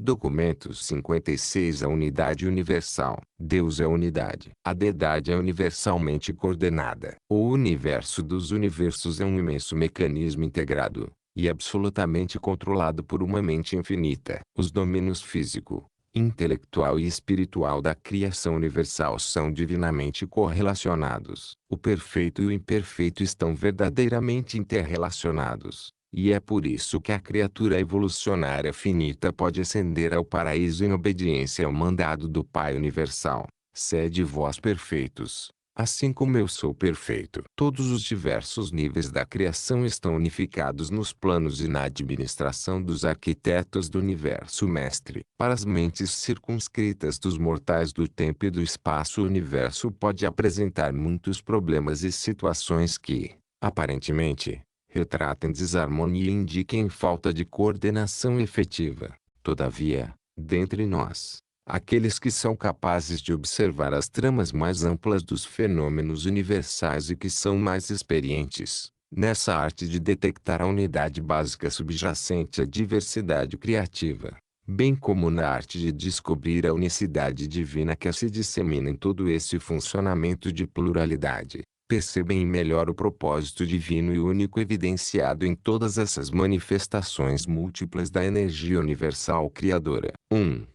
Documentos 56. A unidade universal. Deus é unidade. A deidade é universalmente coordenada. O universo dos universos é um imenso mecanismo integrado e absolutamente controlado por uma mente infinita. Os domínios físico, intelectual e espiritual da criação universal são divinamente correlacionados. O perfeito e o imperfeito estão verdadeiramente interrelacionados. E é por isso que a criatura evolucionária finita pode ascender ao paraíso em obediência ao mandado do Pai Universal. Sede vós perfeitos, assim como eu sou perfeito. Todos os diversos níveis da criação estão unificados nos planos e na administração dos arquitetos do universo mestre. Para as mentes circunscritas dos mortais do tempo e do espaço, o universo pode apresentar muitos problemas e situações que, aparentemente, retratem desarmonia e indiquem falta de coordenação efetiva. Todavia, dentre nós, aqueles que são capazes de observar as tramas mais amplas dos fenômenos universais e que são mais experientes nessa arte de detectar a unidade básica subjacente à diversidade criativa, bem como na arte de descobrir a unicidade divina que se dissemina em todo esse funcionamento de pluralidade, percebem melhor o propósito divino e único evidenciado em todas essas manifestações múltiplas da energia universal criadora. 1.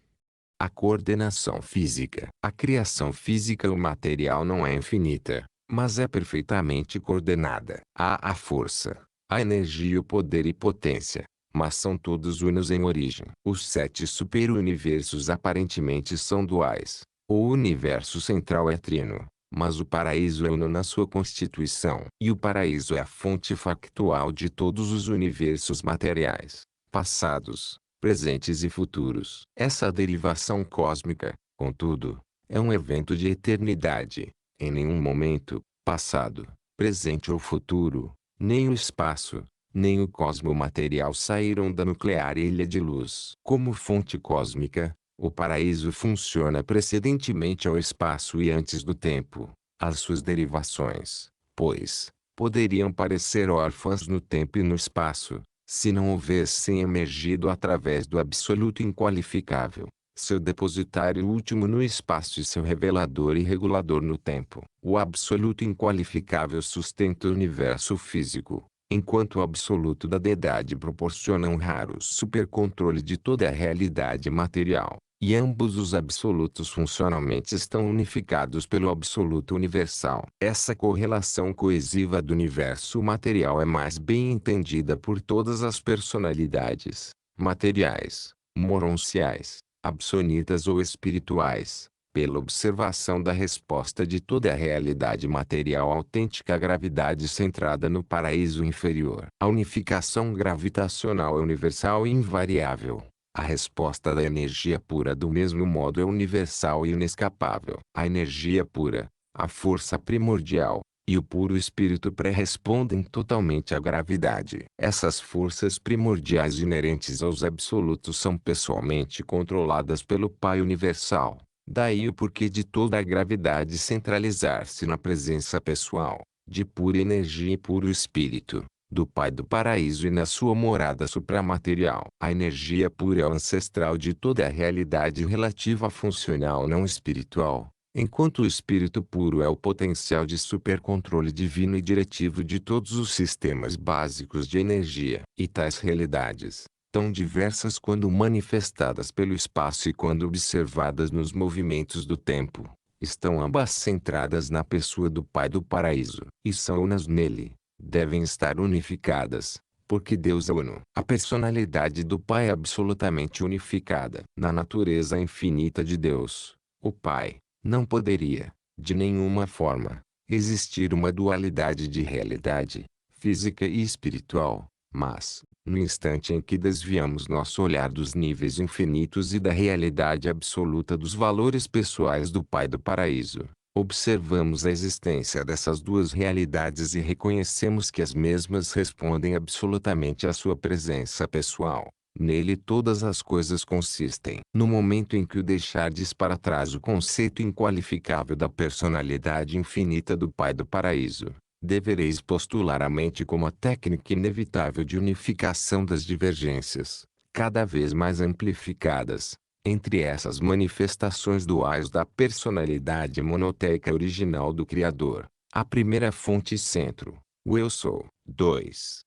A coordenação física. A criação física ou material não é infinita, mas é perfeitamente coordenada. Há a força, a energia, o poder e potência, mas são todos unos em origem. Os 7 superuniversos aparentemente são duais. O universo central é trino, mas o paraíso é uno na sua constituição. E o paraíso é a fonte factual de todos os universos materiais, passados, presentes e futuros. Essa derivação cósmica, contudo, é um evento de eternidade. Em nenhum momento, passado, presente ou futuro, nem o espaço, nem o cosmo material saíram da nuclear ilha de luz. Como fonte cósmica, o paraíso funciona precedentemente ao espaço e antes do tempo. As suas derivações, pois, poderiam parecer órfãs no tempo e no espaço, se não houvessem emergido através do absoluto inqualificável, seu depositário último no espaço e seu revelador e regulador no tempo. O absoluto inqualificável sustenta o universo físico, enquanto o absoluto da deidade proporciona um raro supercontrole de toda a realidade material. E ambos os absolutos funcionalmente estão unificados pelo absoluto universal. Essa correlação coesiva do universo material é mais bem entendida por todas as personalidades, materiais, moronciais, absonitas ou espirituais, pela observação da resposta de toda a realidade material autêntica à gravidade centrada no paraíso inferior. A unificação gravitacional é universal e invariável. A resposta da energia pura do mesmo modo é universal e inescapável. A energia pura, a força primordial, e o puro espírito pré-respondem totalmente à gravidade. Essas forças primordiais inerentes aos absolutos são pessoalmente controladas pelo Pai Universal. Daí o porquê de toda a gravidade centralizar-se na presença pessoal, de pura energia e puro espírito, do Pai do Paraíso e na sua morada supramaterial. A energia pura é o ancestral de toda a realidade relativa funcional não espiritual, enquanto o espírito puro é o potencial de supercontrole divino e diretivo de todos os sistemas básicos de energia. E tais realidades, tão diversas quando manifestadas pelo espaço e quando observadas nos movimentos do tempo, estão ambas centradas na pessoa do Pai do Paraíso, e são unas nele. Devem estar unificadas, porque Deus é uno. A personalidade do Pai é absolutamente unificada. Na natureza infinita de Deus, o Pai, não poderia, de nenhuma forma, existir uma dualidade de realidade, física e espiritual, mas, no instante em que desviamos nosso olhar dos níveis infinitos e da realidade absoluta dos valores pessoais do Pai do Paraíso, observamos a existência dessas duas realidades e reconhecemos que as mesmas respondem absolutamente à sua presença pessoal. Nele todas as coisas consistem. No momento em que o deixardes para trás o conceito inqualificável da personalidade infinita do Pai do Paraíso, devereis postular a mente como a técnica inevitável de unificação das divergências, cada vez mais amplificadas. Entre essas manifestações duais da personalidade monoteica original do Criador, a primeira fonte e centro, o Eu Sou. 2.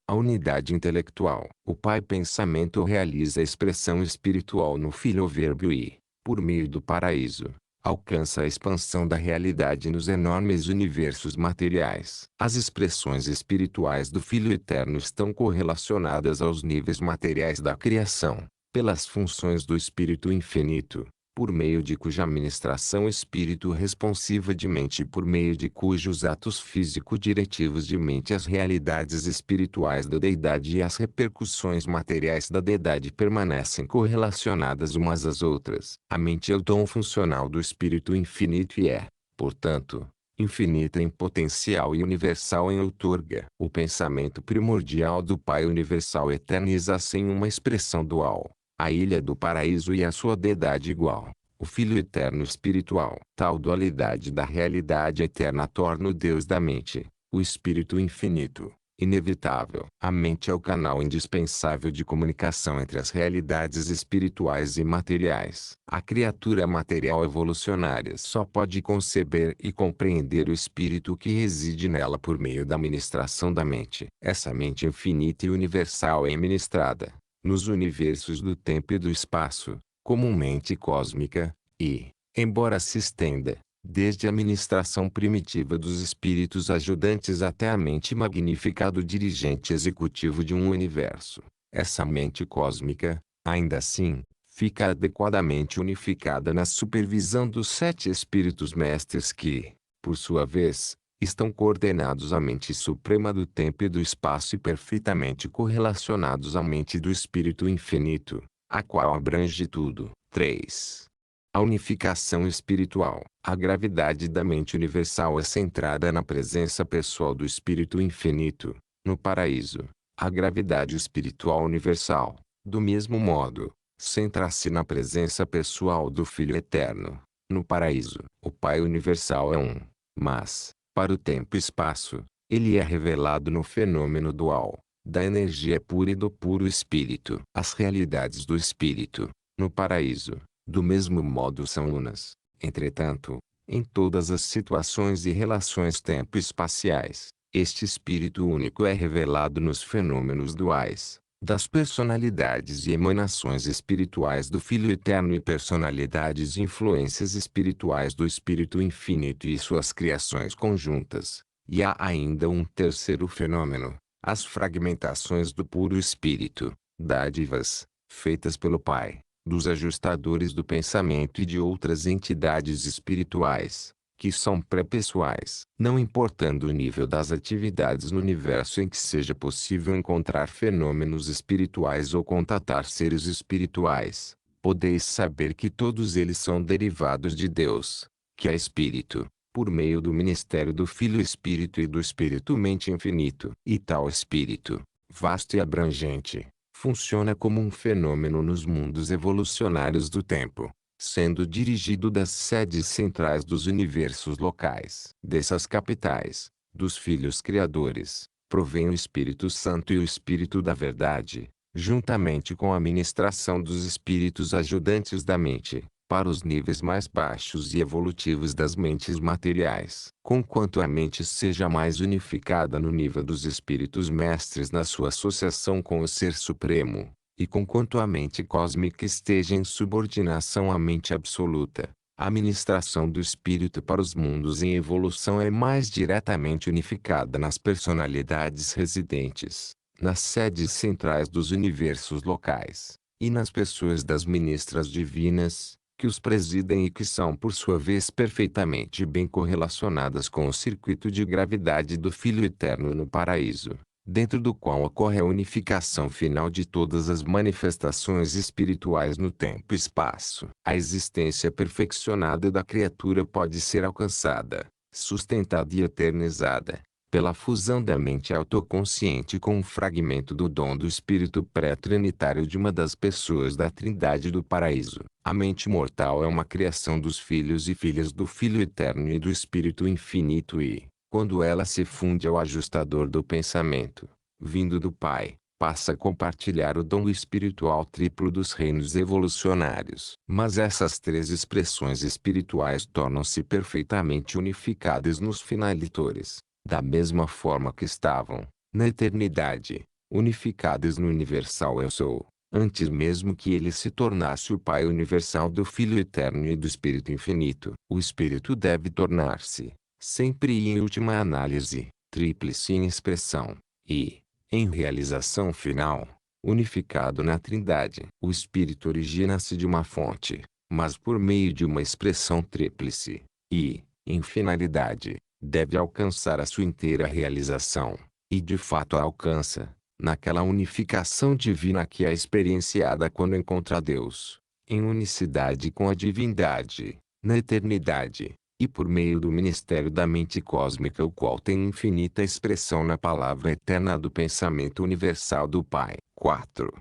A unidade intelectual. O Pai Pensamento realiza a expressão espiritual no Filho Verbo e, por meio do paraíso, alcança a expansão da realidade nos enormes universos materiais. As expressões espirituais do Filho Eterno estão correlacionadas aos níveis materiais da criação, pelas funções do Espírito Infinito, por meio de cuja ministração Espírito responsiva de mente e por meio de cujos atos físico-diretivos de mente as realidades espirituais da deidade e as repercussões materiais da deidade permanecem correlacionadas umas às outras. A mente é o dom funcional do Espírito Infinito e é, portanto, infinita em potencial e universal em outorga. O pensamento primordial do Pai Universal eterniza-se em uma expressão dual, a ilha do paraíso e a sua deidade igual, o Filho Eterno Espiritual. Tal dualidade da realidade eterna torna o Deus da mente, o Espírito Infinito, inevitável. A mente é o canal indispensável de comunicação entre as realidades espirituais e materiais. A criatura material evolucionária só pode conceber e compreender o espírito que reside nela por meio da ministração da mente. Essa mente infinita e universal é ministrada nos universos do tempo e do espaço, comumente cósmica, e, embora se estenda, desde a ministração primitiva dos espíritos ajudantes até a mente magnífica do dirigente executivo de um universo, essa mente cósmica, ainda assim, fica adequadamente unificada na supervisão dos 7 espíritos mestres que, por sua vez, estão coordenados à mente suprema do tempo e do espaço e perfeitamente correlacionados à mente do Espírito Infinito, a qual abrange tudo. 3. A unificação espiritual. A gravidade da mente universal é centrada na presença pessoal do Espírito Infinito, no paraíso. A gravidade espiritual universal, do mesmo modo, centra-se na presença pessoal do Filho Eterno, no paraíso. O Pai Universal é um, mas, para o tempo e espaço, ele é revelado no fenômeno dual, da energia pura e do puro espírito. As realidades do espírito, no paraíso, do mesmo modo são unas. Entretanto, em todas as situações e relações tempo-espaciais, este espírito único é revelado nos fenômenos duais, das personalidades e emanações espirituais do Filho Eterno e personalidades e influências espirituais do Espírito Infinito e suas criações conjuntas. E há ainda um terceiro fenômeno, as fragmentações do puro Espírito, dádivas, feitas pelo Pai, dos ajustadores do pensamento e de outras entidades espirituais, que são pré-pessoais. Não importando o nível das atividades no universo em que seja possível encontrar fenômenos espirituais ou contatar seres espirituais, podeis saber que todos eles são derivados de Deus, que é Espírito, por meio do ministério do Filho Espírito e do Espírito Mente Infinito. E tal Espírito, vasto e abrangente, funciona como um fenômeno nos mundos evolucionários do tempo, sendo dirigido das sedes centrais dos universos locais. Dessas capitais, dos filhos criadores, provém o Espírito Santo e o Espírito da Verdade, juntamente com a ministração dos espíritos ajudantes da mente, para os níveis mais baixos e evolutivos das mentes materiais. Conquanto a mente seja mais unificada no nível dos espíritos mestres na sua associação com o Ser Supremo, e conquanto a mente cósmica esteja em subordinação à mente absoluta, a ministração do espírito para os mundos em evolução é mais diretamente unificada nas personalidades residentes, nas sedes centrais dos universos locais, e nas pessoas das ministras divinas, que os presidem e que são por sua vez perfeitamente bem correlacionadas com o circuito de gravidade do Filho Eterno no paraíso, dentro do qual ocorre a unificação final de todas as manifestações espirituais no tempo e espaço. A existência perfeccionada da criatura pode ser alcançada, sustentada e eternizada, pela fusão da mente autoconsciente com um fragmento do dom do espírito pré-trinitário de uma das pessoas da Trindade do Paraíso. A mente mortal é uma criação dos filhos e filhas do Filho Eterno e do Espírito Infinito e, quando ela se funde ao ajustador do pensamento, vindo do Pai, passa a compartilhar o dom espiritual triplo dos reinos evolucionários. Mas essas três expressões espirituais tornam-se perfeitamente unificadas nos finalitores, da mesma forma que estavam, na eternidade, unificadas no universal Eu Sou, antes mesmo que ele se tornasse o Pai universal do Filho eterno e do Espírito infinito. O Espírito deve tornar-se, sempre e em última análise, tríplice em expressão, e, em realização final, unificado na Trindade. O Espírito origina-se de uma fonte, mas por meio de uma expressão tríplice, e, em finalidade, deve alcançar a sua inteira realização, e de fato a alcança, naquela unificação divina que é experienciada quando encontra Deus, em unicidade com a divindade, na eternidade, e por meio do ministério da mente cósmica o qual tem infinita expressão na palavra eterna do pensamento universal do Pai. 4.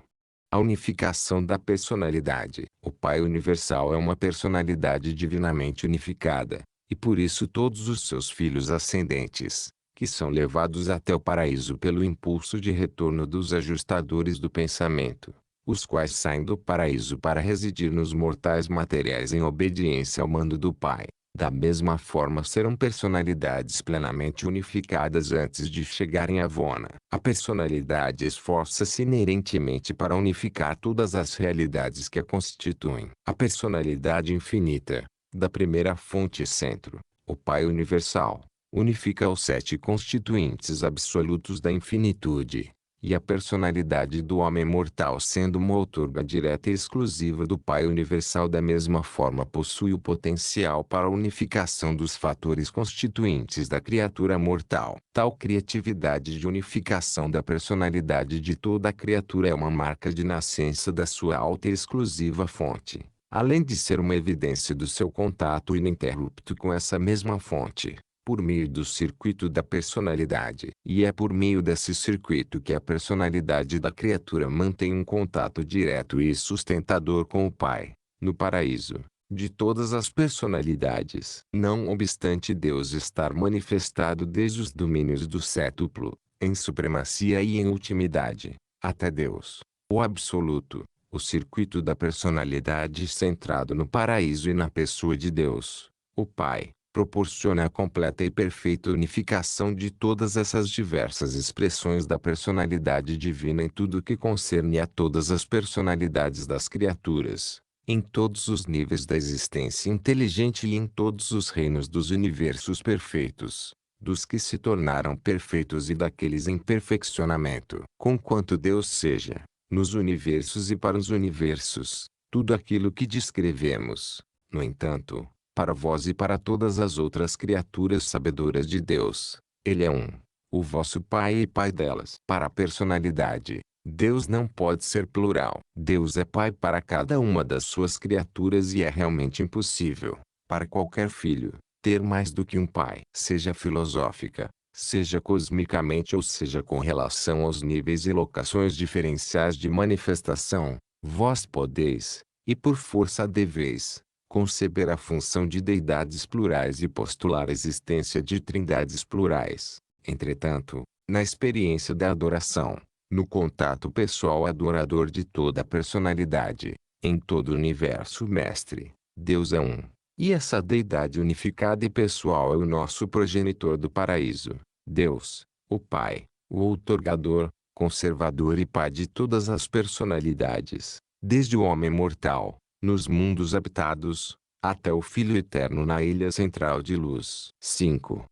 A unificação da personalidade. O Pai universal é uma personalidade divinamente unificada, e por isso todos os seus filhos ascendentes, que são levados até o paraíso pelo impulso de retorno dos ajustadores do pensamento, os quais saem do paraíso para residir nos mortais materiais em obediência ao mando do Pai. Da mesma forma serão personalidades plenamente unificadas antes de chegarem à Vona. A personalidade esforça-se inerentemente para unificar todas as realidades que a constituem. A personalidade infinita, da primeira fonte e centro, o Pai universal, unifica os sete constituintes absolutos da infinitude, e a personalidade do homem mortal sendo uma outorga direta e exclusiva do Pai universal da mesma forma possui o potencial para a unificação dos fatores constituintes da criatura mortal. Tal criatividade de unificação da personalidade de toda a criatura é uma marca de nascença da sua alta e exclusiva fonte, além de ser uma evidência do seu contato ininterrupto com essa mesma fonte, por meio do circuito da personalidade. E é por meio desse circuito que a personalidade da criatura mantém um contato direto e sustentador com o Pai, no paraíso, de todas as personalidades. Não obstante Deus estar manifestado desde os domínios do sétuplo, em supremacia e em ultimidade, até Deus, o Absoluto, o circuito da personalidade centrado no paraíso e na pessoa de Deus, o Pai, proporciona a completa e perfeita unificação de todas essas diversas expressões da personalidade divina em tudo que concerne a todas as personalidades das criaturas, em todos os níveis da existência inteligente e em todos os reinos dos universos perfeitos, dos que se tornaram perfeitos e daqueles em perfeccionamento. Conquanto Deus seja, nos universos e para os universos, tudo aquilo que descrevemos, no entanto, para vós e para todas as outras criaturas sabedoras de Deus, Ele é um, o vosso Pai e Pai delas. Para a personalidade, Deus não pode ser plural. Deus é Pai para cada uma das suas criaturas e é realmente impossível, para qualquer filho, ter mais do que um pai. Seja filosófica, seja cosmicamente ou seja com relação aos níveis e locações diferenciais de manifestação, vós podeis, e por força deveis, conceber a função de deidades plurais e postular a existência de trindades plurais. Entretanto, na experiência da adoração, no contato pessoal adorador de toda a personalidade, em todo o universo mestre, Deus é um. E essa deidade unificada e pessoal é o nosso progenitor do paraíso, Deus, o Pai, o outorgador, conservador e Pai de todas as personalidades, desde o homem mortal, nos mundos habitados, até o Filho eterno na ilha central de luz. 5.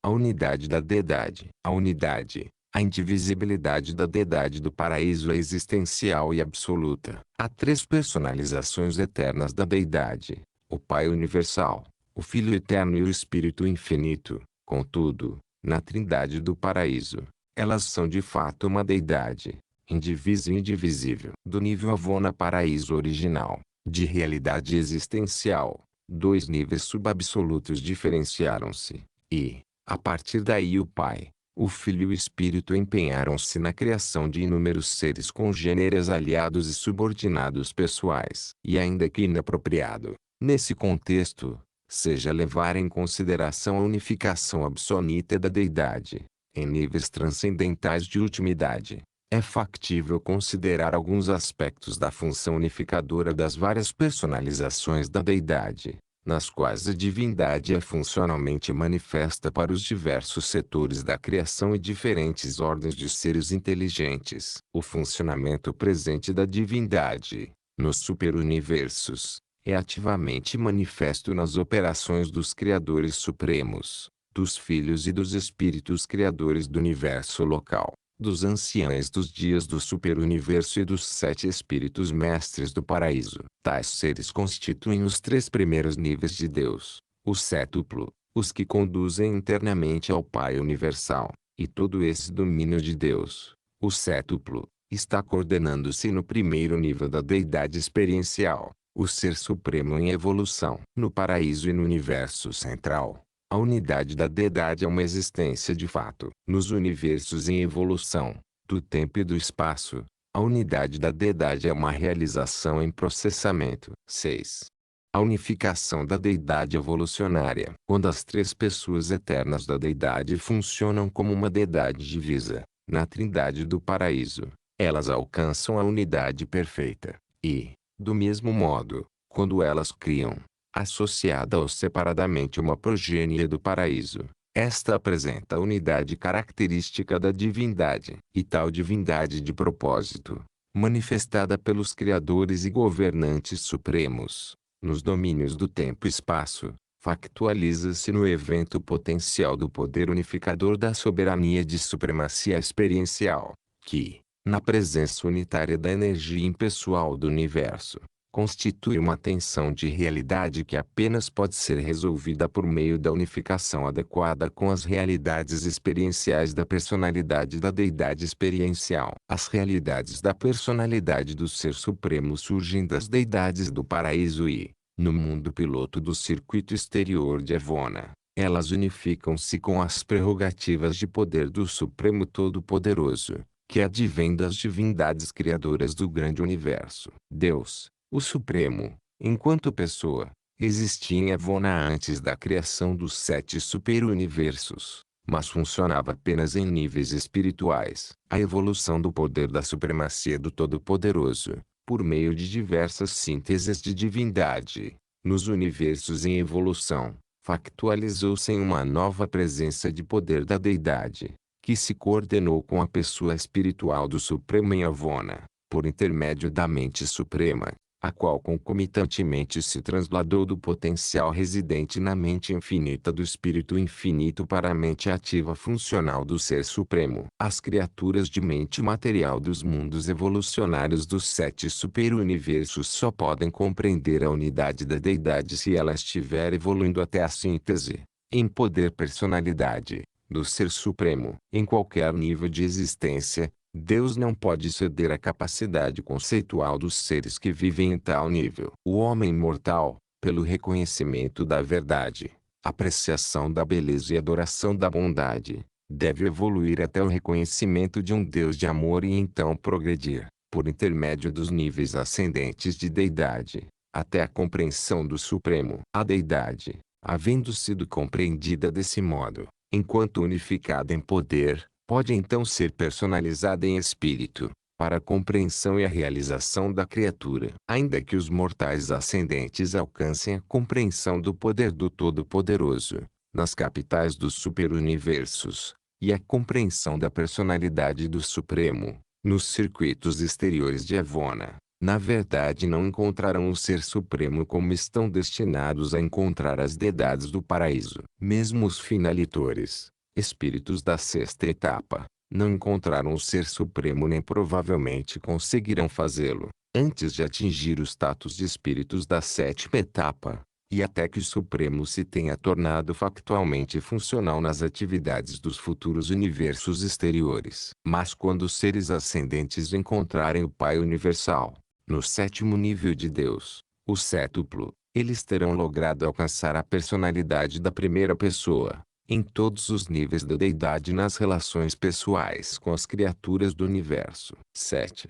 A unidade da deidade. A unidade, a indivisibilidade da deidade do paraíso é existencial e absoluta. Há três personalizações eternas da deidade: o Pai universal, o Filho eterno e o Espírito infinito. Contudo, na Trindade do paraíso, elas são de fato uma deidade, indivisível e indivisível. Do nível Avona paraíso original, de realidade existencial, dois níveis subabsolutos diferenciaram-se, e, a partir daí o Pai, o Filho e o Espírito empenharam-se na criação de inúmeros seres congêneres aliados e subordinados pessoais. E ainda que inapropriado, nesse contexto, seja levar em consideração a unificação absoluta da deidade, em níveis transcendentais de ultimidade, É factível considerar alguns aspectos da função unificadora das várias personalizações da deidade, nas quais a divindade é funcionalmente manifesta para os diversos setores da criação e diferentes ordens de seres inteligentes. O funcionamento presente da divindade, nos superuniversos, é ativamente manifesto nas operações dos criadores supremos, dos filhos e dos espíritos criadores do universo local, dos anciães dos dias do superuniverso e dos 7 espíritos mestres do paraíso. Tais seres constituem os 3 primeiros níveis de Deus, o sétuplo, os que conduzem internamente ao Pai universal, e todo esse domínio de Deus, o sétuplo, está coordenando-se no primeiro nível da deidade experiencial, o Ser Supremo em evolução. No paraíso e no universo central, a unidade da deidade é uma existência de fato. Nos universos em evolução, do tempo e do espaço, a unidade da deidade é uma realização em processamento. 6. A unificação da deidade evolucionária. Quando as 3 pessoas eternas da deidade funcionam como uma deidade divisa, na trindade do paraíso, elas alcançam a unidade perfeita. E, do mesmo modo, quando elas criam, associada ou separadamente uma progênie do paraíso, esta apresenta a unidade característica da divindade. E tal divindade de propósito, manifestada pelos criadores e governantes supremos, nos domínios do tempo e espaço, factualiza-se no evento potencial do poder unificador da soberania de supremacia experiencial, que, na presença unitária da energia impessoal do universo, constitui uma tensão de realidade que apenas pode ser resolvida por meio da unificação adequada com as realidades experienciais da personalidade da deidade experiencial. As realidades da personalidade do Ser Supremo surgem das deidades do paraíso e, no mundo piloto do circuito exterior de Evona, elas unificam-se com as prerrogativas de poder do Supremo Todo-Poderoso, que advém das divindades criadoras do grande universo. Deus, o Supremo, enquanto pessoa, existia em Evona antes da criação dos 7 superuniversos, mas funcionava apenas em níveis espirituais. A evolução do poder da supremacia do Todo-Poderoso, por meio de diversas sínteses de divindade, nos universos em evolução, factualizou-se em uma nova presença de poder da deidade, que se coordenou com a pessoa espiritual do Supremo em Evona, por intermédio da mente suprema, a qual concomitantemente se trasladou do potencial residente na mente infinita do Espírito Infinito para a mente ativa funcional do Ser Supremo. As criaturas de mente material dos mundos evolucionários dos 7 superuniversos só podem compreender a unidade da deidade se ela estiver evoluindo até a síntese, em poder personalidade, do Ser Supremo. Em qualquer nível de existência, Deus não pode ceder à capacidade conceitual dos seres que vivem em tal nível. O homem mortal, pelo reconhecimento da verdade, apreciação da beleza e adoração da bondade, deve evoluir até o reconhecimento de um Deus de amor e então progredir, por intermédio dos níveis ascendentes de deidade, até a compreensão do Supremo. A deidade, havendo sido compreendida desse modo, enquanto unificada em poder, pode então ser personalizada em espírito, para a compreensão e a realização da criatura. Ainda que os mortais ascendentes alcancem a compreensão do poder do Todo-Poderoso, nas capitais dos superuniversos, e a compreensão da personalidade do Supremo, nos circuitos exteriores de Evona, na verdade não encontrarão o Ser Supremo como estão destinados a encontrar as deidades do paraíso. Mesmo os finalitores, espíritos da 6ª etapa, não encontraram o Ser Supremo nem provavelmente conseguirão fazê-lo, antes de atingir o status de espíritos da 7ª etapa, e até que o Supremo se tenha tornado factualmente funcional nas atividades dos futuros universos exteriores. Mas quando os seres ascendentes encontrarem o Pai Universal, no 7º nível de Deus, o sétuplo, eles terão logrado alcançar a personalidade da primeira pessoa, em todos os níveis da deidade nas relações pessoais com as criaturas do universo. 7.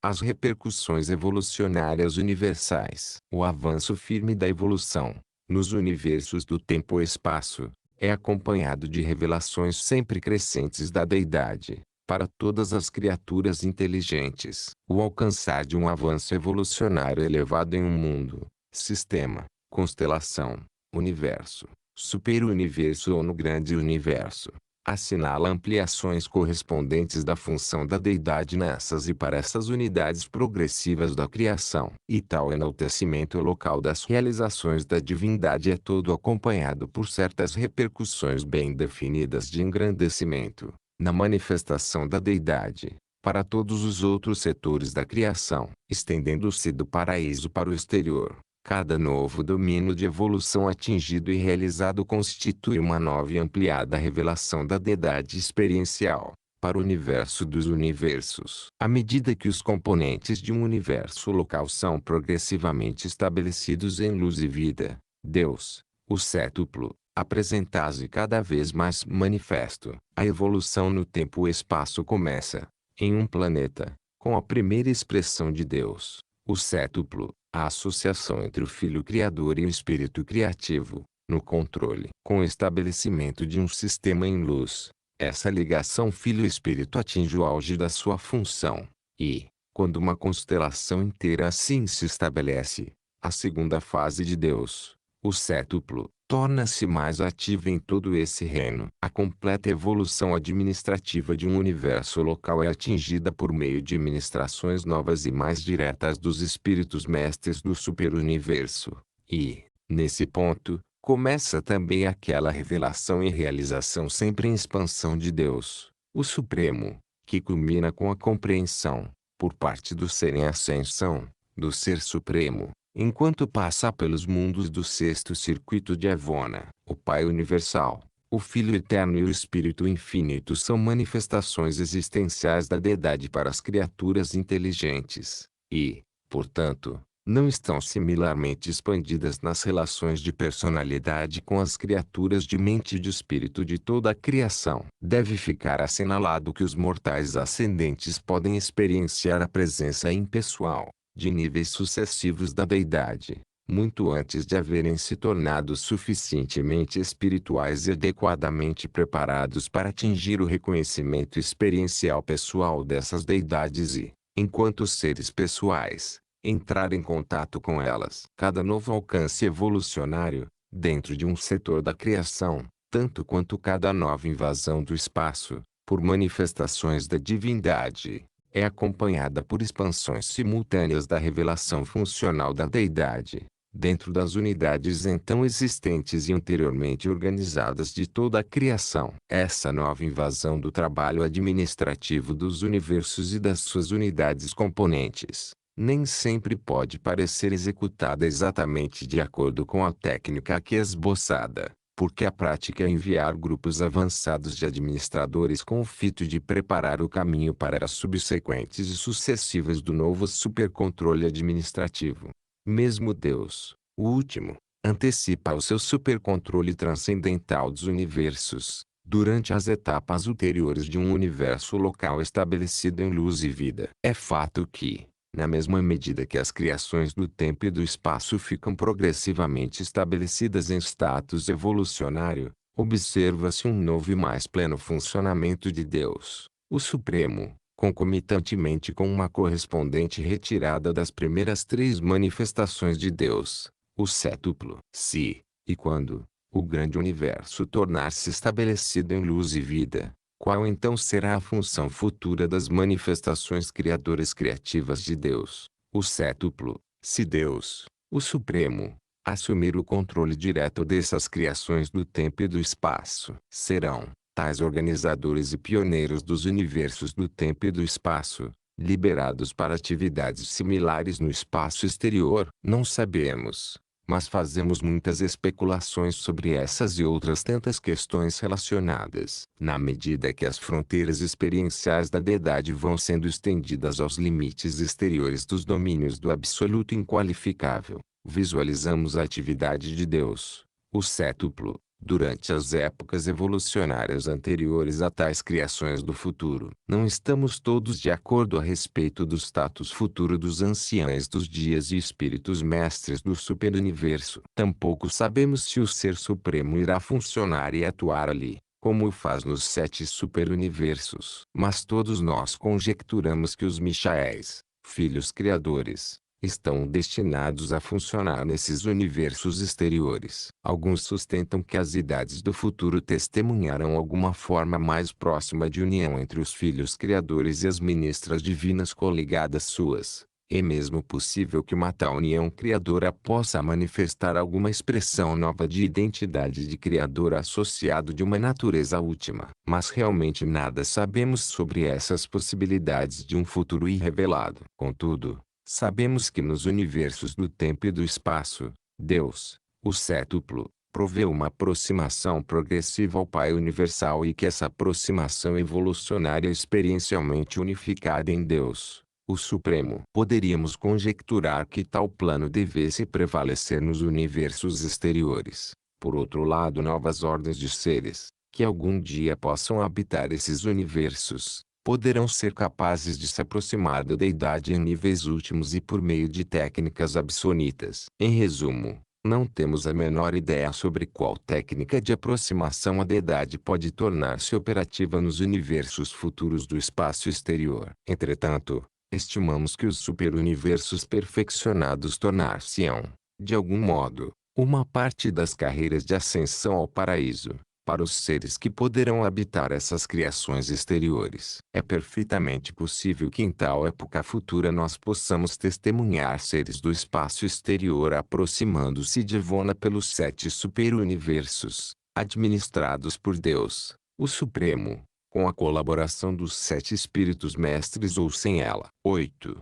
As repercussões evolucionárias universais. O avanço firme da evolução, nos universos do tempo e espaço, é acompanhado de revelações sempre crescentes da deidade, para todas as criaturas inteligentes. O alcançar de um avanço evolucionário elevado em um mundo, sistema, constelação, universo, superuniverso ou no grande universo, assinala ampliações correspondentes da função da deidade nessas e para essas unidades progressivas da criação. E tal enaltecimento local das realizações da divindade é todo acompanhado por certas repercussões bem definidas de engrandecimento, na manifestação da deidade, para todos os outros setores da criação, estendendo-se do paraíso para o exterior. Cada novo domínio de evolução atingido e realizado constitui uma nova e ampliada revelação da deidade experiencial, para o universo dos universos. À medida que os componentes de um universo local são progressivamente estabelecidos em luz e vida, Deus, o cétuplo, apresenta-se cada vez mais manifesto. A evolução no tempo e espaço começa, em um planeta, com a primeira expressão de Deus, o cétuplo, a associação entre o Filho Criador e o Espírito Criativo, no controle. Com o estabelecimento de um sistema em luz, essa ligação Filho-Espírito atinge o auge da sua função, e, quando uma constelação inteira assim se estabelece, a segunda fase de Deus, o cétuplo, torna-se mais ativa em todo esse reino. A completa evolução administrativa de um universo local é atingida por meio de ministrações novas e mais diretas dos espíritos mestres do superuniverso. E, nesse ponto, começa também aquela revelação e realização sempre em expansão de Deus, o Supremo, que culmina com a compreensão, por parte do Ser em ascensão, do Ser Supremo, enquanto passa pelos mundos do sexto circuito de Evona. O Pai Universal, o Filho Eterno e o Espírito Infinito são manifestações existenciais da deidade para as criaturas inteligentes, e, portanto, não estão similarmente expandidas nas relações de personalidade com as criaturas de mente e de espírito de toda a criação. Deve ficar assinalado que os mortais ascendentes podem experienciar a presença impessoal, de níveis sucessivos da deidade, muito antes de haverem se tornado suficientemente espirituais e adequadamente preparados para atingir o reconhecimento experiencial pessoal dessas deidades e, enquanto seres pessoais, entrar em contato com elas. Cada novo alcance evolucionário, dentro de um setor da criação, tanto quanto cada nova invasão do espaço, por manifestações da divindade, é acompanhada por expansões simultâneas da revelação funcional da deidade, dentro das unidades então existentes e anteriormente organizadas de toda a criação. Essa nova invasão do trabalho administrativo dos universos e das suas unidades componentes, nem sempre pode parecer executada exatamente de acordo com a técnica aqui esboçada, porque a prática é enviar grupos avançados de administradores com o fito de preparar o caminho para as subsequentes e sucessivas do novo supercontrole administrativo. Mesmo Deus, o último, antecipa o seu supercontrole transcendental dos universos, durante as etapas ulteriores de um universo local estabelecido em luz e vida. É fato que, na mesma medida que as criações do tempo e do espaço ficam progressivamente estabelecidas em status evolucionário, observa-se um novo e mais pleno funcionamento de Deus, o Supremo, concomitantemente com uma correspondente retirada das primeiras três manifestações de Deus, o cétuplo. Se, e quando, o grande universo tornar-se estabelecido em luz e vida, qual então será a função futura das manifestações criadoras criativas de Deus, o cétuplo, se Deus, o Supremo, assumir o controle direto dessas criações do tempo e do espaço? Serão, tais organizadores e pioneiros dos universos do tempo e do espaço, liberados para atividades similares no espaço exterior? Não sabemos, mas fazemos muitas especulações sobre essas e outras tantas questões relacionadas. Na medida que as fronteiras experienciais da deidade vão sendo estendidas aos limites exteriores dos domínios do absoluto inqualificável, visualizamos a atividade de Deus, o cétuplo, durante as épocas evolucionárias anteriores a tais criações do futuro. Não estamos todos de acordo a respeito do status futuro dos anciães dos dias e espíritos mestres do superuniverso. Tampouco sabemos se o Ser Supremo irá funcionar e atuar ali, como o faz nos 7 superuniversos. Mas todos nós conjecturamos que os Michaéis, filhos criadores, estão destinados a funcionar nesses universos exteriores. Alguns sustentam que as idades do futuro testemunharão alguma forma mais próxima de união entre os filhos criadores e as ministras divinas coligadas suas. É mesmo possível que uma tal união criadora possa manifestar alguma expressão nova de identidade de criador associado de uma natureza última. Mas realmente nada sabemos sobre essas possibilidades de um futuro irrevelado. Contudo, sabemos que nos universos do tempo e do espaço, Deus, o Cétuplo, proveu uma aproximação progressiva ao Pai Universal e que essa aproximação evolucionária experiencialmente unificada em Deus, o Supremo. Poderíamos conjecturar que tal plano devesse prevalecer nos universos exteriores. Por outro lado, novas ordens de seres, que algum dia possam habitar esses universos, poderão ser capazes de se aproximar da deidade em níveis últimos e por meio de técnicas absonitas. Em resumo, não temos a menor ideia sobre qual técnica de aproximação à deidade pode tornar-se operativa nos universos futuros do espaço exterior. Entretanto, estimamos que os superuniversos perfeccionados tornar-se-ão, de algum modo, uma parte das carreiras de ascensão ao paraíso, para os seres que poderão habitar essas criações exteriores. É perfeitamente possível que em tal época futura nós possamos testemunhar seres do espaço exterior aproximando-se de Vona pelos 7 superuniversos, administrados por Deus, o Supremo, com a colaboração dos 7 espíritos mestres ou sem ela. 8.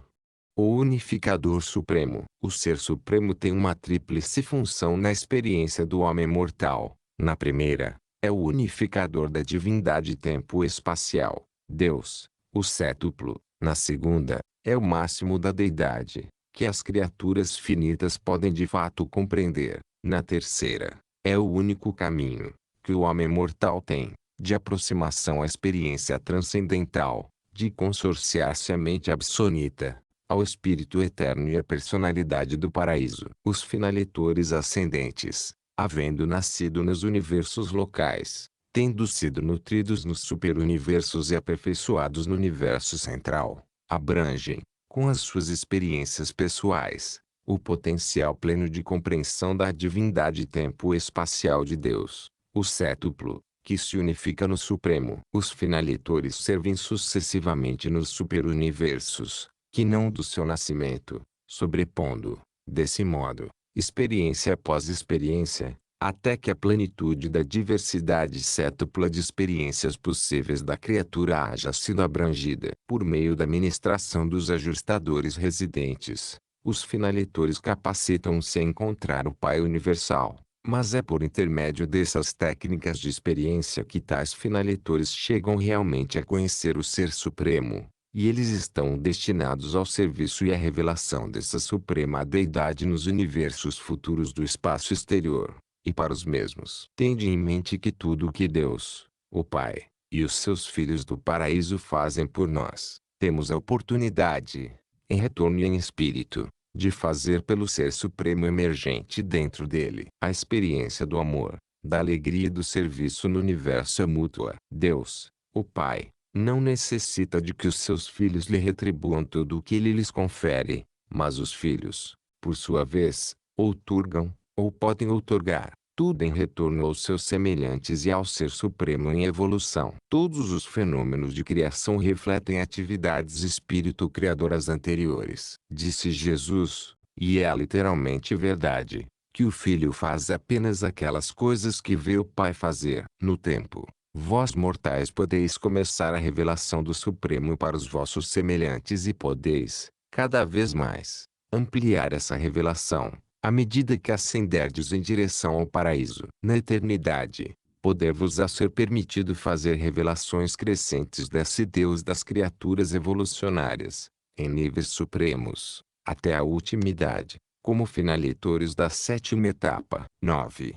O Unificador Supremo. O Ser Supremo tem uma tríplice função na experiência do homem mortal. Na primeira, é o unificador da divindade tempo-espacial, Deus, o Cétuplo. Na segunda, é o máximo da deidade, que as criaturas finitas podem de fato compreender. Na terceira, é o único caminho, que o homem mortal tem, de aproximação à experiência transcendental, de consorciar-se à mente absonita, ao Espírito Eterno e à personalidade do paraíso. Os finalitores ascendentes, havendo nascido nos universos locais, tendo sido nutridos nos superuniversos e aperfeiçoados no universo central, abrangem, com as suas experiências pessoais, o potencial pleno de compreensão da divindade tempo-espacial de Deus, o Cétuplo, que se unifica no Supremo. Os finalitores servem sucessivamente nos superuniversos, que não do seu nascimento, sobrepondo, desse modo, experiência após experiência, até que a plenitude da diversidade cétupla de experiências possíveis da criatura haja sido abrangida. Por meio da ministração dos ajustadores residentes, os finalitores capacitam-se a encontrar o Pai Universal. Mas é por intermédio dessas técnicas de experiência que tais finalitores chegam realmente a conhecer o Ser Supremo, e eles estão destinados ao serviço e à revelação dessa suprema deidade nos universos futuros do espaço exterior. E para os mesmos, tende em mente que tudo o que Deus, o Pai, e os seus filhos do paraíso fazem por nós, temos a oportunidade, em retorno e em espírito, de fazer pelo Ser Supremo emergente dentro dele. A experiência do amor, da alegria e do serviço no universo é mútua. Deus, o Pai, não necessita de que os seus filhos lhe retribuam tudo o que ele lhes confere, mas os filhos, por sua vez, outorgam, ou podem outorgar, tudo em retorno aos seus semelhantes e ao Ser Supremo em evolução. Todos os fenômenos de criação refletem atividades espírito-criadoras anteriores. Disse Jesus, e é literalmente verdade, que o Filho faz apenas aquelas coisas que vê o Pai fazer. No tempo, vós mortais podeis começar a revelação do Supremo para os vossos semelhantes e podeis, cada vez mais, ampliar essa revelação, à medida que ascenderdes em direção ao paraíso. Na eternidade, poder-vos-á ser permitido fazer revelações crescentes desse Deus das criaturas evolucionárias, em níveis supremos, até a ultimidade, como finalitores da sétima etapa. 9.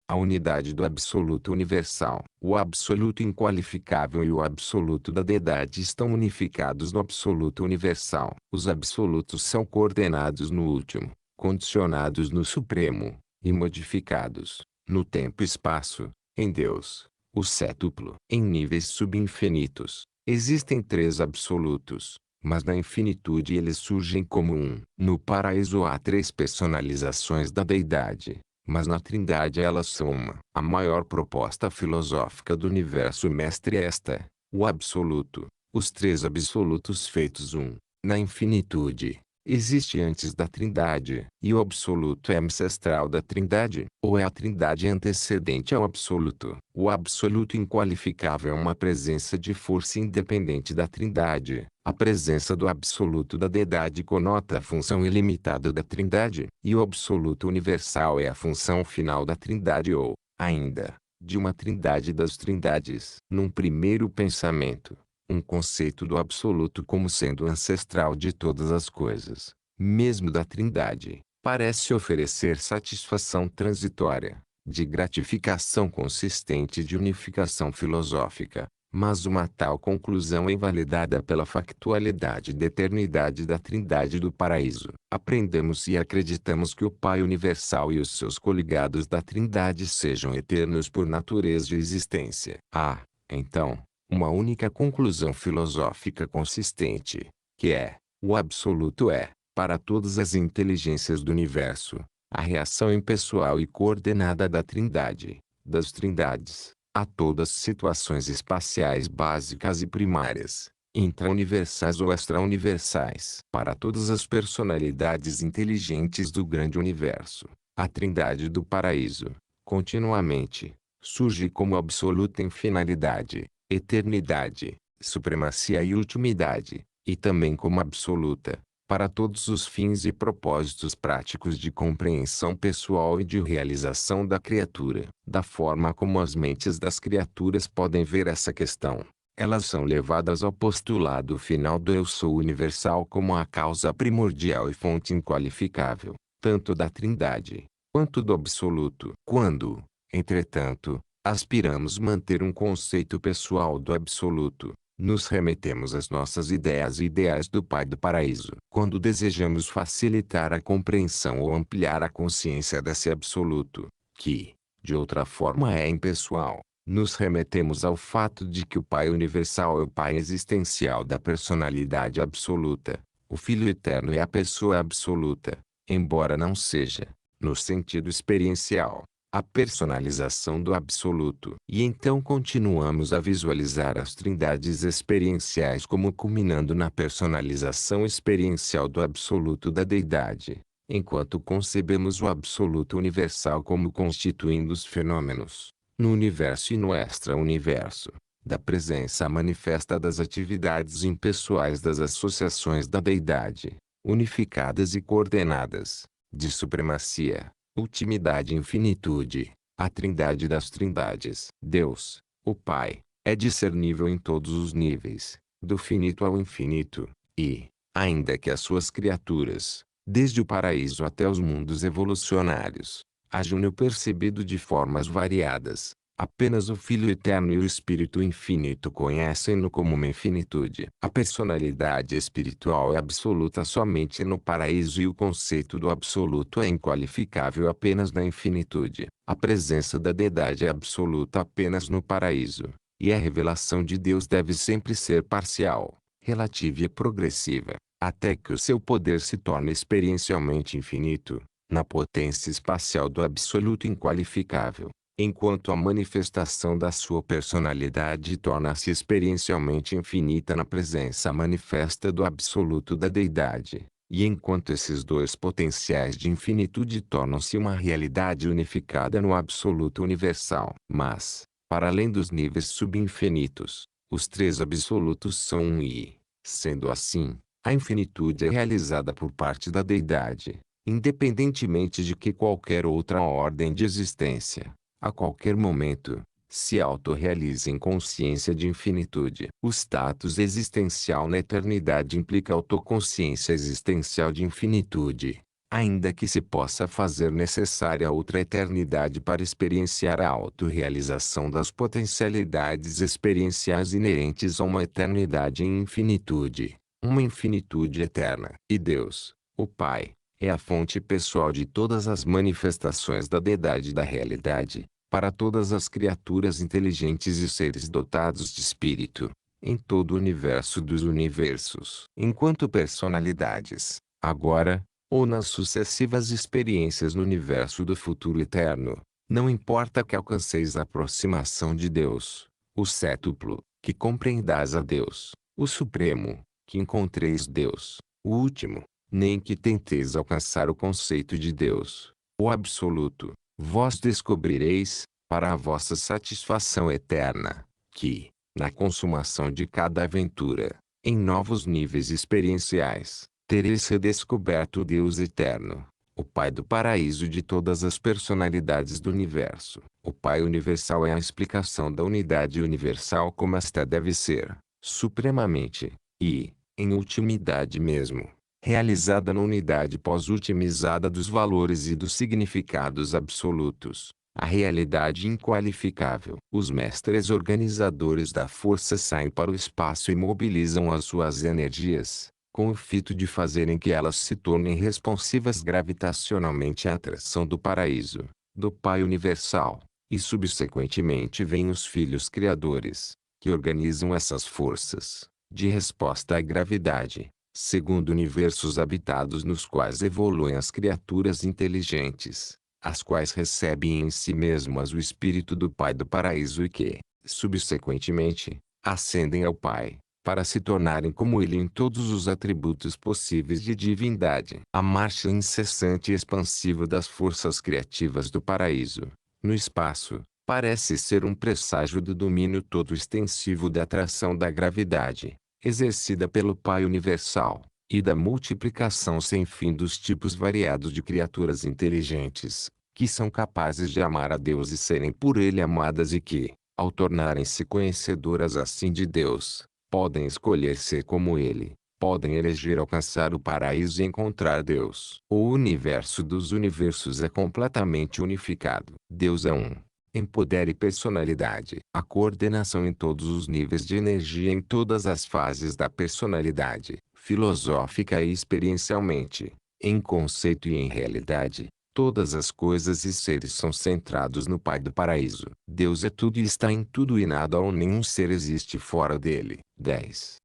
A unidade do Absoluto Universal. O Absoluto Inqualificável e o Absoluto da Deidade estão unificados no Absoluto Universal. Os Absolutos são coordenados no Último, condicionados no Supremo, e modificados, no tempo e espaço, em Deus, o sétuplo. Em níveis subinfinitos, existem três absolutos, mas na infinitude eles surgem como um. No paraíso há três personalizações da deidade, mas na trindade elas são uma. A maior proposta filosófica do universo mestre é esta: o absoluto, os três absolutos feitos um. Na infinitude, existe antes da trindade, e o absoluto é ancestral da trindade, ou é a trindade antecedente ao absoluto. O absoluto inqualificável é uma presença de força independente da trindade. A presença do absoluto da deidade conota a função ilimitada da trindade, e o absoluto universal é a função final da trindade ou, ainda, de uma trindade das trindades. Num primeiro pensamento, um conceito do absoluto como sendo ancestral de todas as coisas, mesmo da trindade, parece oferecer satisfação transitória, de gratificação consistente de unificação filosófica, mas uma tal conclusão é invalidada pela factualidade da eternidade da trindade do paraíso. Aprendemos e acreditamos que o Pai universal e os seus coligados da trindade sejam eternos por natureza de existência. Há, então, uma única conclusão filosófica consistente, que é: o absoluto é, para todas as inteligências do universo, a reação impessoal e coordenada da trindade, das trindades, a todas as situações espaciais básicas e primárias, intra-universais ou extra-universais. Para todas as personalidades inteligentes do grande universo, a trindade do paraíso, continuamente, surge como absoluta em finalidade, eternidade, supremacia e ultimidade, e também como absoluta, para todos os fins e propósitos práticos de compreensão pessoal e de realização da criatura. Da forma como as mentes das criaturas podem ver essa questão, elas são levadas ao postulado final do Eu Sou universal como a causa primordial e fonte inqualificável, tanto da trindade, quanto do absoluto. Quando, entretanto, aspiramos manter um conceito pessoal do absoluto, nos remetemos às nossas ideias e ideais do Pai do Paraíso. Quando desejamos facilitar a compreensão ou ampliar a consciência desse absoluto, que, de outra forma é impessoal, nos remetemos ao fato de que o Pai universal é o Pai existencial da personalidade absoluta, o Filho eterno é a pessoa absoluta, embora não seja, no sentido experiencial, a personalização do absoluto. E então continuamos a visualizar as trindades experienciais como culminando na personalização experiencial do absoluto da deidade, enquanto concebemos o absoluto universal como constituindo os fenômenos, no universo e no extra-universo, da presença manifesta das atividades impessoais das associações da deidade, unificadas e coordenadas, de supremacia, ultimidade e infinitude, a trindade das trindades. Deus, o Pai, é discernível em todos os níveis, do finito ao infinito, e, ainda que as suas criaturas, desde o paraíso até os mundos evolucionários, hajam-no percebido de formas variadas, apenas o Filho eterno e o Espírito infinito conhecem-no como uma infinitude. A personalidade espiritual é absoluta somente no paraíso e o conceito do absoluto é inqualificável apenas na infinitude. A presença da deidade é absoluta apenas no paraíso, e a revelação de Deus deve sempre ser parcial, relativa e progressiva, até que o seu poder se torne experiencialmente infinito, na potência espacial do absoluto inqualificável, enquanto a manifestação da sua personalidade torna-se experiencialmente infinita na presença manifesta do absoluto da deidade, e enquanto esses dois potenciais de infinitude tornam-se uma realidade unificada no absoluto universal. Mas, para além dos níveis subinfinitos, os três absolutos são um e, sendo assim, a infinitude é realizada por parte da deidade, independentemente de que qualquer outra ordem de existência, a qualquer momento, se autorrealize em consciência de infinitude. O status existencial na eternidade implica autoconsciência existencial de infinitude, ainda que se possa fazer necessária outra eternidade para experienciar a autorrealização das potencialidades experienciais inerentes a uma eternidade em infinitude, uma infinitude eterna. E Deus, o Pai, é a fonte pessoal de todas as manifestações da deidade da realidade, para todas as criaturas inteligentes e seres dotados de espírito, em todo o universo dos universos. Enquanto personalidades, agora, ou nas sucessivas experiências no universo do futuro eterno, não importa que alcanceis a aproximação de Deus, o cétuplo, que compreendais a Deus, o Supremo, que encontreis Deus, o último, nem que tenteis alcançar o conceito de Deus, o absoluto, vós descobrireis, para a vossa satisfação eterna, que, na consumação de cada aventura, em novos níveis experienciais, tereis redescoberto o Deus eterno, o Pai do paraíso de todas as personalidades do universo. O Pai universal é a explicação da unidade universal como esta deve ser, supremamente, e, em ultimidade mesmo, realizada na unidade pós-ultimizada dos valores e dos significados absolutos, a realidade inqualificável. Os mestres organizadores da força saem para o espaço e mobilizam as suas energias, com o fito de fazerem que elas se tornem responsivas gravitacionalmente à atração do paraíso, do Pai universal, e subsequentemente vêm os filhos criadores, que organizam essas forças, de resposta à gravidade, segundo universos habitados nos quais evoluem as criaturas inteligentes, as quais recebem em si mesmas o espírito do Pai do paraíso e que, subsequentemente, ascendem ao Pai, para se tornarem como ele em todos os atributos possíveis de divindade. A marcha incessante e expansiva das forças criativas do paraíso, no espaço, parece ser um presságio do domínio todo extensivo da atração da gravidade, exercida pelo Pai universal, e da multiplicação sem fim dos tipos variados de criaturas inteligentes, que são capazes de amar a Deus e serem por Ele amadas e que, ao tornarem-se conhecedoras assim de Deus, podem escolher ser como Ele, podem eleger alcançar o paraíso e encontrar Deus. O universo dos universos é completamente unificado. Deus é um. Em poder e personalidade. A coordenação em todos os níveis de energia em todas as fases da personalidade, filosófica e experiencialmente, em conceito e em realidade. Todas as coisas e seres são centrados no Pai do paraíso. Deus é tudo e está em tudo e nada ou nenhum ser existe fora dele. 10.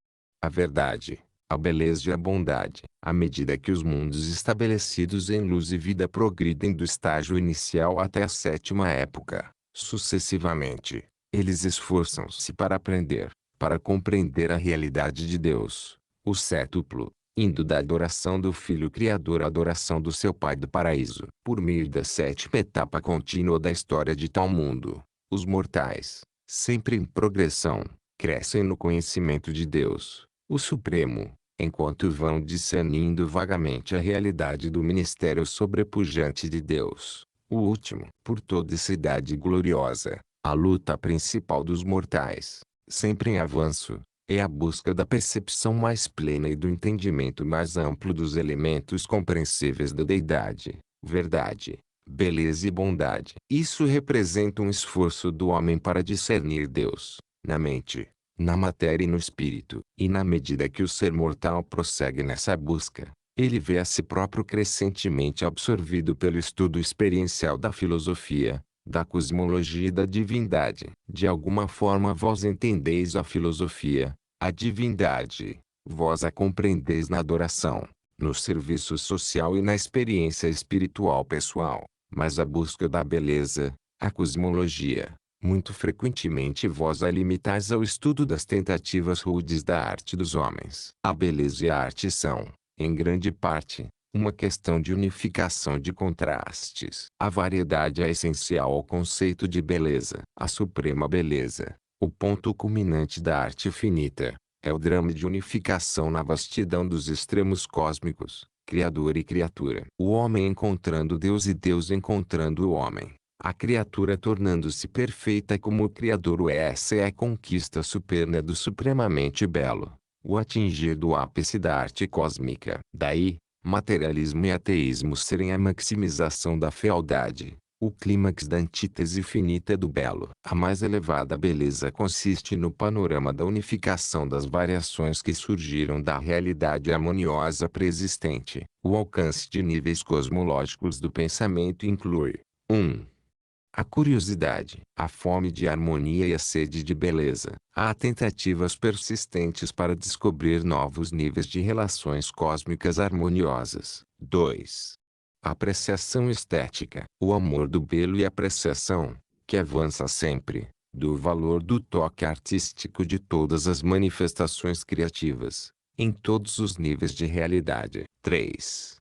A verdade, a beleza e a bondade. À medida que os mundos estabelecidos em luz e vida progridem do estágio inicial até a sétima época, sucessivamente, eles esforçam-se para aprender, para compreender a realidade de Deus, o cétuplo, indo da adoração do Filho Criador à adoração do seu Pai do paraíso. Por meio da sétima etapa contínua da história de tal mundo, os mortais, sempre em progressão, crescem no conhecimento de Deus, o Supremo, enquanto vão discernindo vagamente a realidade do ministério sobrepujante de Deus, o último. Por toda essa idade gloriosa, a luta principal dos mortais, sempre em avanço, é a busca da percepção mais plena e do entendimento mais amplo dos elementos compreensíveis da deidade, verdade, beleza e bondade. Isso representa um esforço do homem para discernir Deus, na mente, na matéria e no espírito. E na medida que o ser mortal prossegue nessa busca, ele vê a si próprio crescentemente absorvido pelo estudo experiencial da filosofia, da cosmologia e da divindade. De alguma forma vós entendeis a filosofia, a divindade, vós a compreendeis na adoração, no serviço social e na experiência espiritual pessoal, mas a busca da beleza, a cosmologia, muito frequentemente vós a limitais ao estudo das tentativas rudes da arte dos homens. A beleza e a arte são, em grande parte, uma questão de unificação de contrastes. A variedade é essencial ao conceito de beleza. A suprema beleza, o ponto culminante da arte finita, é o drama de unificação na vastidão dos extremos cósmicos, Criador e criatura. O homem encontrando Deus e Deus encontrando o homem. A criatura tornando-se perfeita como o Criador o é. Essa é a conquista suprema do supremamente belo, o atingir do ápice da arte cósmica. Daí, materialismo e ateísmo serem a maximização da fealdade, o clímax da antítese finita do belo. A mais elevada beleza consiste no panorama da unificação das variações que surgiram da realidade harmoniosa preexistente. O alcance de níveis cosmológicos do pensamento inclui 1. A curiosidade, a fome de harmonia e a sede de beleza. Há tentativas persistentes para descobrir novos níveis de relações cósmicas harmoniosas. 2. Apreciação estética. O amor do belo e apreciação, que avança sempre, do valor do toque artístico de todas as manifestações criativas, em todos os níveis de realidade. 3.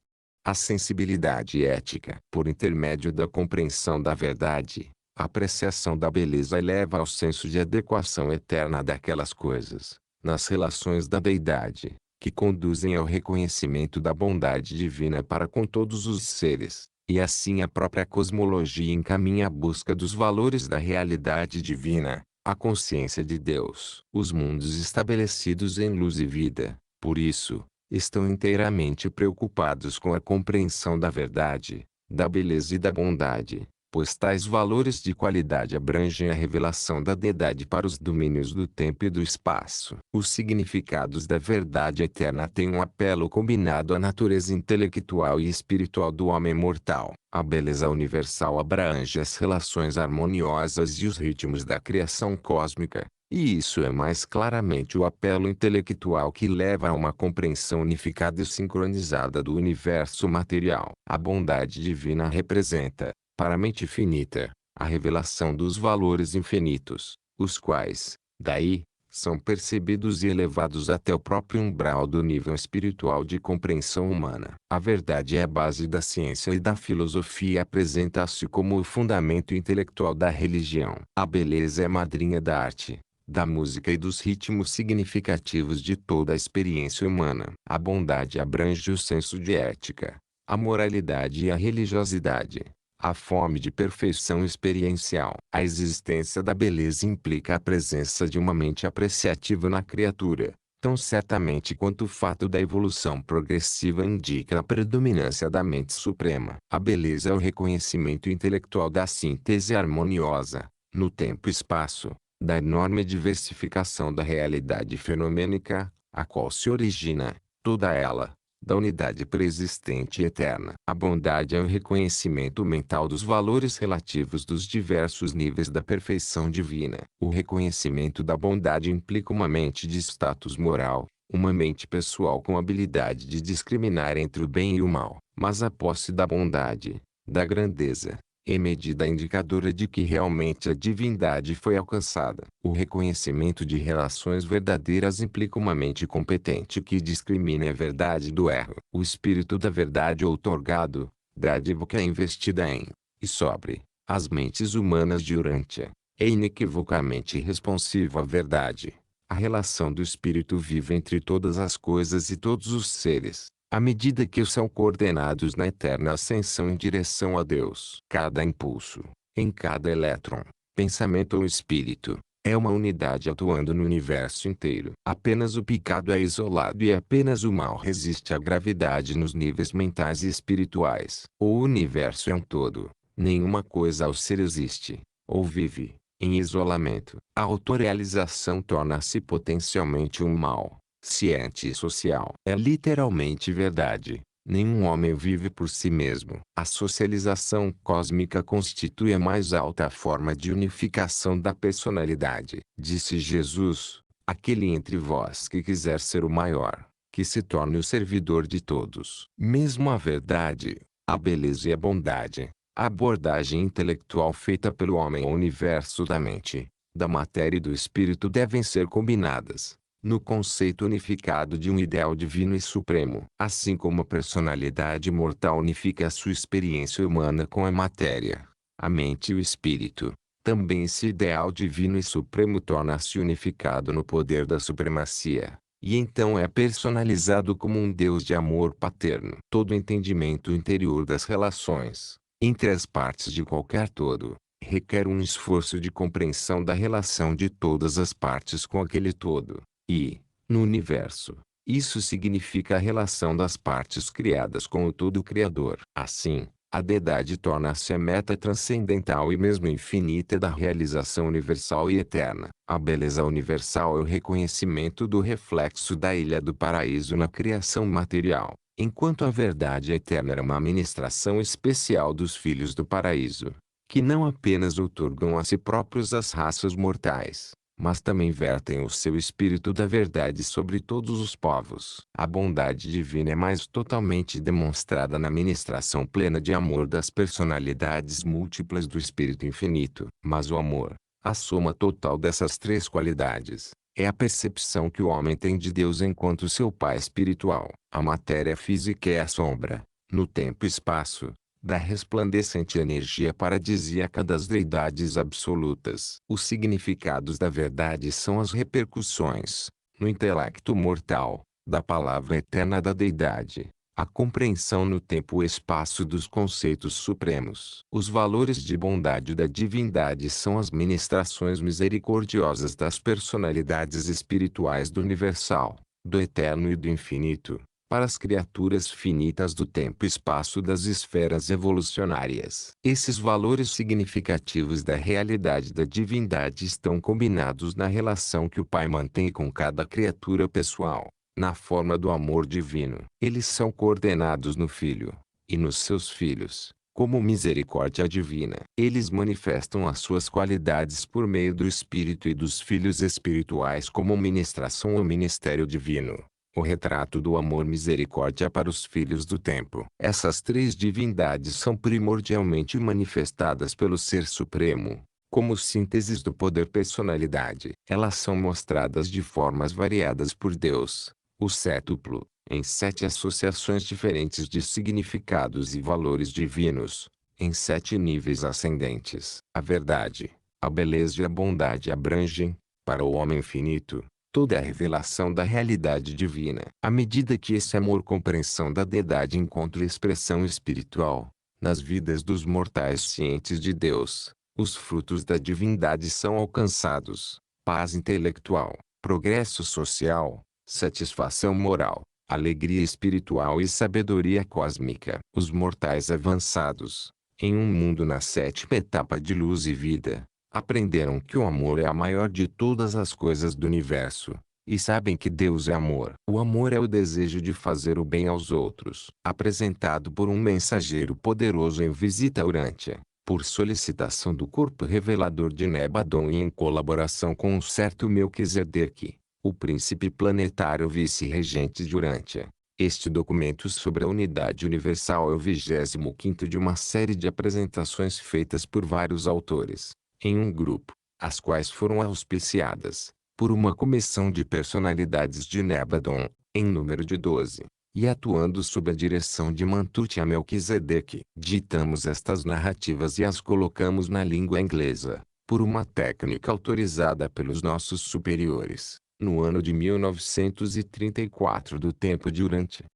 A sensibilidade ética. Por intermédio da compreensão da verdade, a apreciação da beleza eleva ao senso de adequação eterna daquelas coisas, nas relações da deidade, que conduzem ao reconhecimento da bondade divina para com todos os seres, e assim a própria cosmologia encaminha à busca dos valores da realidade divina, a consciência de Deus. Os mundos estabelecidos em luz e vida, por isso, estão inteiramente preocupados com a compreensão da verdade, da beleza e da bondade, pois tais valores de qualidade abrangem a revelação da deidade para os domínios do tempo e do espaço. Os significados da verdade eterna têm um apelo combinado à natureza intelectual e espiritual do homem mortal. A beleza universal abrange as relações harmoniosas e os ritmos da criação cósmica. E isso é mais claramente o apelo intelectual que leva a uma compreensão unificada e sincronizada do universo material. A bondade divina representa, para a mente finita, a revelação dos valores infinitos, os quais, daí, são percebidos e elevados até o próprio umbral do nível espiritual de compreensão humana. A verdade é a base da ciência e da filosofia e apresenta-se como o fundamento intelectual da religião. A beleza é madrinha da arte, da música e dos ritmos significativos de toda a experiência humana. A bondade abrange o senso de ética, a moralidade e a religiosidade. A fome de perfeição experiencial. A existência da beleza implica a presença de uma mente apreciativa na criatura, tão certamente quanto o fato da evolução progressiva indica a predominância da mente suprema. A beleza é o reconhecimento intelectual da síntese harmoniosa, no tempo e espaço, da enorme diversificação da realidade fenomênica, a qual se origina, toda ela, da unidade preexistente e eterna. A bondade é o reconhecimento mental dos valores relativos dos diversos níveis da perfeição divina. O reconhecimento da bondade implica uma mente de status moral, uma mente pessoal com habilidade de discriminar entre o bem e o mal. Mas a posse da bondade, da grandeza, é medida indicadora de que realmente a divindade foi alcançada. O reconhecimento de relações verdadeiras implica uma mente competente que discrimine a verdade do erro. O espírito da verdade outorgado, dádiva que é investida em, e sobre, as mentes humanas de Urântia, é inequivocamente responsivo à verdade. A relação do espírito vive entre todas as coisas e todos os seres, à medida que são coordenados na eterna ascensão em direção a Deus. Cada impulso, em cada elétron, pensamento ou espírito, é uma unidade atuando no universo inteiro. Apenas o pecado é isolado e apenas o mal resiste à gravidade nos níveis mentais e espirituais. O universo é um todo, nenhuma coisa ao ser existe, ou vive, em isolamento. A autorrealização torna-se potencialmente um mal. Ciente e social. É literalmente verdade. Nenhum homem vive por si mesmo. A socialização cósmica constitui a mais alta forma de unificação da personalidade. Disse Jesus: aquele entre vós que quiser ser o maior, que se torne o servidor de todos. Mesmo a verdade, a beleza e a bondade, a abordagem intelectual feita pelo homem ao universo da mente, da matéria e do espírito devem ser combinadas no conceito unificado de um ideal divino e supremo. Assim como a personalidade mortal unifica a sua experiência humana com a matéria, a mente e o espírito, também esse ideal divino e supremo torna-se unificado no poder da supremacia, e então é personalizado como um Deus de amor paterno. Todo entendimento interior das relações, entre as partes de qualquer todo, requer um esforço de compreensão da relação de todas as partes com aquele todo. E, no universo, isso significa a relação das partes criadas com o todo criador. Assim, a deidade torna-se a meta transcendental e mesmo infinita da realização universal e eterna. A beleza universal é o reconhecimento do reflexo da ilha do paraíso na criação material, enquanto a verdade eterna era uma ministração especial dos filhos do paraíso, que não apenas outorgam a si próprios as raças mortais, mas também vertem o seu espírito da verdade sobre todos os povos. A bondade divina é mais totalmente demonstrada na ministração plena de amor das personalidades múltiplas do Espírito Infinito. Mas o amor, a soma total dessas três qualidades, é a percepção que o homem tem de Deus enquanto seu pai espiritual. A matéria física é a sombra, no tempo e espaço, da resplandecente energia paradisíaca das deidades absolutas. Os significados da verdade são as repercussões, no intelecto mortal, da palavra eterna da deidade, a compreensão no tempo e espaço dos conceitos supremos. Os valores de bondade da divindade são as ministrações misericordiosas das personalidades espirituais do universal, do eterno e do infinito, para as criaturas finitas do tempo e espaço das esferas evolucionárias. Esses valores significativos da realidade da divindade estão combinados na relação que o Pai mantém com cada criatura pessoal, na forma do amor divino. Eles são coordenados no Filho, e nos seus filhos, como misericórdia divina. Eles manifestam as suas qualidades por meio do Espírito e dos filhos espirituais como ministração ou ministério divino. O retrato do amor misericórdia para os filhos do tempo. Essas três divindades são primordialmente manifestadas pelo Ser Supremo, como sínteses do poder personalidade. Elas são mostradas de formas variadas por Deus, o sétuplo, em 7 associações diferentes de significados e valores divinos, em 7 níveis ascendentes. A verdade, a beleza e a bondade abrangem, para o homem infinito, toda a revelação da realidade divina. À medida que esse amor-compreensão da deidade encontra expressão espiritual, nas vidas dos mortais cientes de Deus, os frutos da divindade são alcançados: paz intelectual, progresso social, satisfação moral, alegria espiritual e sabedoria cósmica. Os mortais avançados, em um mundo na 7ª etapa de luz e vida, aprenderam que o amor é a maior de todas as coisas do universo, e sabem que Deus é amor. O amor é o desejo de fazer o bem aos outros, apresentado por um mensageiro poderoso em visita a Urântia, por solicitação do corpo revelador de Nebadon e em colaboração com um certo Melquisedeque, o príncipe planetário vice-regente de Urântia. Este documento sobre a unidade universal é o 25º de uma série de apresentações feitas por vários autores, em um grupo, as quais foram auspiciadas, por uma comissão de personalidades de Nebadon, em número de 12, e atuando sob a direção de Mantuti a Melquisedeque. Ditamos estas narrativas e as colocamos na língua inglesa, por uma técnica autorizada pelos nossos superiores, no ano de 1934 do tempo de Urântia.